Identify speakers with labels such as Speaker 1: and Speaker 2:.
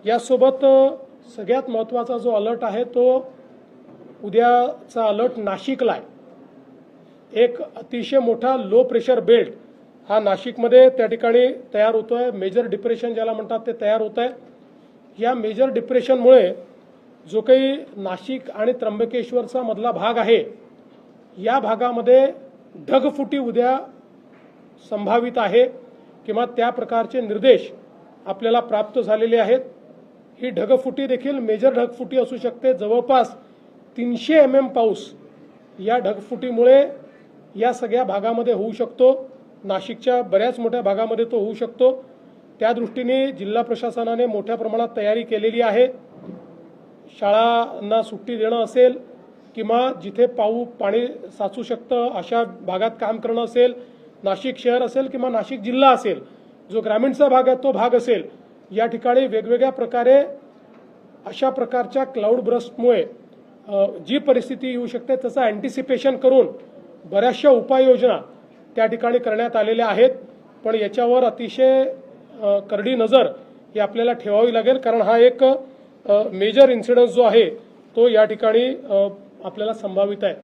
Speaker 1: यासोबत सगळ्यात महत्त्वाचा जो अलर्ट आहे तो उद्याचा अलर्ट नाशिकला आहे। एक अतिशय मोठा लो प्रेशर बेल्ट हा नाशिकमध्ये त्या ठिकाणी तयार होतोय। मेजर डिप्रेशन ज्याला म्हणतात ते तयार होत आहे। या मेजर डिप्रेशनमुळे जो काही नाशिक आणि त्र्यंबकेश्वरचा मधला भाग आहे या भागामध्ये ढगफुटी उद्या संभावित आहे किंवा त्या प्रकारचे निर्देश आपल्याला प्राप्त झालेले आहेत। ही ढगफुटी देखील मेजर ढगफुटी असू शकते। जवळपास 300 mm पाऊस या ढगफुटीमुळे या सगळ्या भागामध्ये होऊ शकतो। नाशिकच्या बऱ्याच मोठ्या भागामध्ये तो होऊ शकतो। त्या दृष्टीने जिल्हा प्रशासनाने मोठ्या प्रमाणात तयारी केलेली आहे। शाळांना सुट्टी देणं असेल किंवा जिथे पाणी साचू शकतं अशा भागात काम करणं असेल, नाशिक शहर असेल किंवा नाशिक जिल्हा असेल, जो ग्रामीणचा भाग आहे तो भाग असेल, या ठिकाणी वेगवेगळ्या प्रकारे अशा प्रकारच्या क्लाउड ब्रस्टमुळे जी परिस्थिती येऊ शकते त्याचं अँटिसिपेशन करून बऱ्याचशा उपाययोजना त्या ठिकाणी करण्यात आलेल्या आहेत। पण याच्यावर अतिशय करडी नजर ही आपल्याला ठेवावी लागेल, कारण हा एक मेजर इन्सिडेंट जो आहे तो या ठिकाणी आपल्याला संभावित आहे।